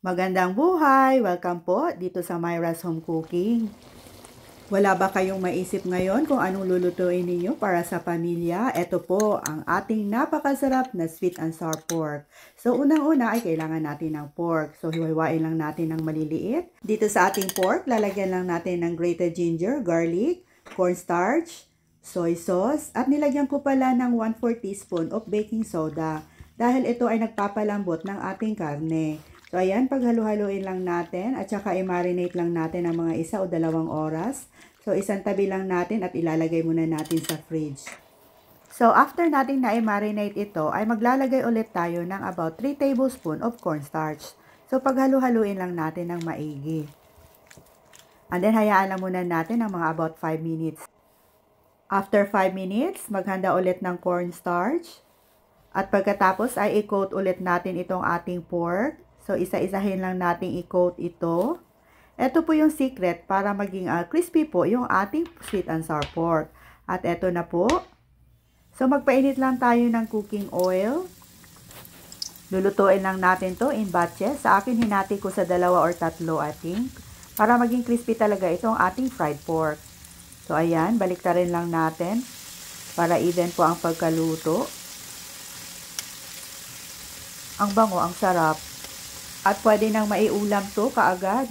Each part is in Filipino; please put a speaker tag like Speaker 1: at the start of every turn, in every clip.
Speaker 1: Magandang buhay! Welcome po dito sa Myra's Home Cooking. Wala ba kayong maisip ngayon kung anong lulutuin ninyo para sa pamilya? Ito po ang ating napakasarap na sweet and sour pork. So unang-una ay kailangan natin ng pork. So hiwa-hiwain lang natin ng maliliit. Dito sa ating pork, lalagyan lang natin ng grated ginger, garlic, cornstarch, soy sauce, at nilagyan ko pala ng 1/4 teaspoon of baking soda dahil ito ay nagpapalambot ng ating karne. So, ayan, paghalo-haloin lang natin at saka i-marinate lang natin ng mga 1 o 2 oras. So, isang tabi lang natin at ilalagay muna natin sa fridge. So, after natin na i-marinate ito, ay maglalagay ulit tayo ng about 3 tablespoon of cornstarch. So, paghalo-haloin lang natin ng maigi. And then, hayaan lang muna natin ng mga about 5 minutes. After 5 minutes, maghanda ulit ng cornstarch. At pagkatapos ay i-coat ulit natin itong ating pork. So, isa-isahin lang natin i-coat ito. Ito po yung secret para maging crispy po yung ating sweet and sour pork. At ito na po. So, magpainit lang tayo ng cooking oil. Lulutuin lang natin to in batches. Sa akin, hinati ko sa 2 or 3, I think. Para maging crispy talaga itong ating fried pork. So, ayan. Baliktarin lang natin. Para even po ang pagkaluto. Ang bango, ang sarap. At pwede nang maiulam to kaagad.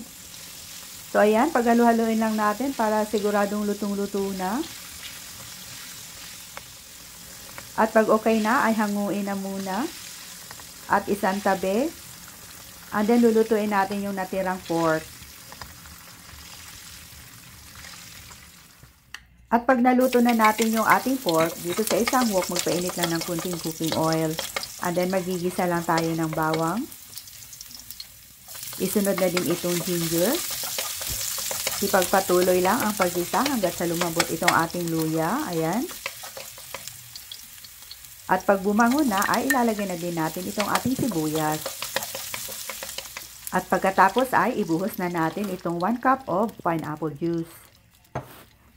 Speaker 1: So, ayan, paghalo-haloin lang natin para siguradong lutong-luto na. At pag okay na, ay hanguin na muna. At isang tabi. And then, lulutuin natin yung natirang pork. At pag naluto na natin yung ating pork, dito sa isang wok, magpainit lang ng kunting cooking oil. And then, magigisa lang tayo ng bawang. Isunod na din itong ginger. Ipagpatuloy lang ang paggisa hanggat sa lumambot itong ating luya. Ayan. At pag bumango na, ay ilalagay na din natin itong ating sibuyas. At pagkatapos ay ibuhos na natin itong 1 cup of pineapple juice.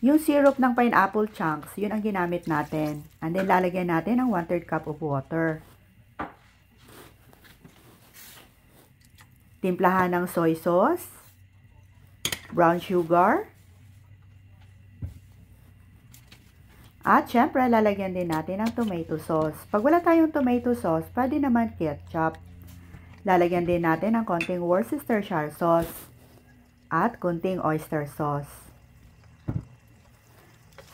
Speaker 1: Yung syrup ng pineapple chunks, yun ang ginamit natin. And then lalagyan natin ng 1/3 cup of water. Timplahan ng soy sauce, brown sugar, at syempre lalagyan din natin ng tomato sauce. Pag wala tayong tomato sauce, pwede naman ketchup. Lalagyan din natin ng konting Worcestershire sauce at konting oyster sauce.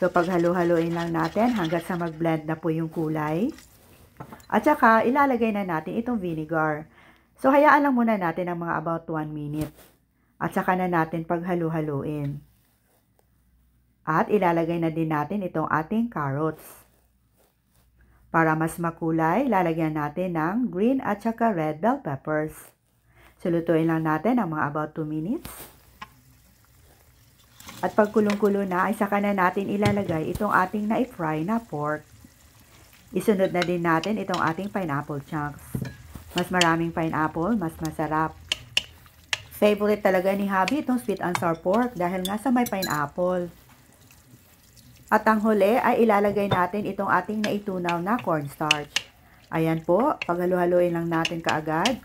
Speaker 1: So paghalo-haloin lang natin hanggat sa mag-blend na po yung kulay. At saka ilalagay na natin itong vinegar. So, hayaan lang muna natin ng mga about 1 minute. At saka na natin paghalo-haloin. At ilalagay na din natin itong ating carrots. Para mas makulay, lalagyan natin ng green at saka red bell peppers. So, lutuin lang natin ng mga about 2 minutes. At pag kulong-kulo na, ay saka na natin ilalagay itong ating na-fry na pork. Isunod na din natin itong ating pineapple chunks. Mas maraming pineapple, mas masarap. Favorite talaga ni Hubby itong sweet and sour pork dahil nga sa may pineapple. At ang huli ay ilalagay natin itong ating naitunaw na cornstarch. Ayan po, paghalo-haloin lang natin kaagad.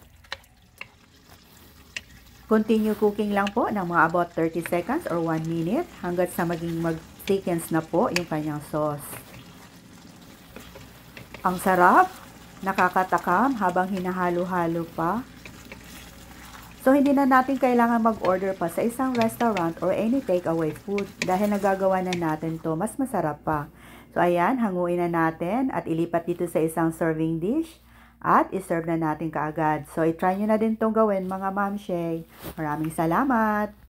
Speaker 1: Continue cooking lang po ng mga about 30 seconds or 1 minute hanggat sa maging mag-thickens na po yung kanyang sauce. Ang sarap! Nakakatakam habang hinahalo-halo pa. So, hindi na natin kailangan mag-order pa sa isang restaurant or any takeaway food dahil nagagawa na natin to, mas masarap pa. So, ayan, hanguin na natin at ilipat dito sa isang serving dish at iserve na natin kaagad. So, i-try nyo na din itong gawin mga mamshay. Maraming salamat!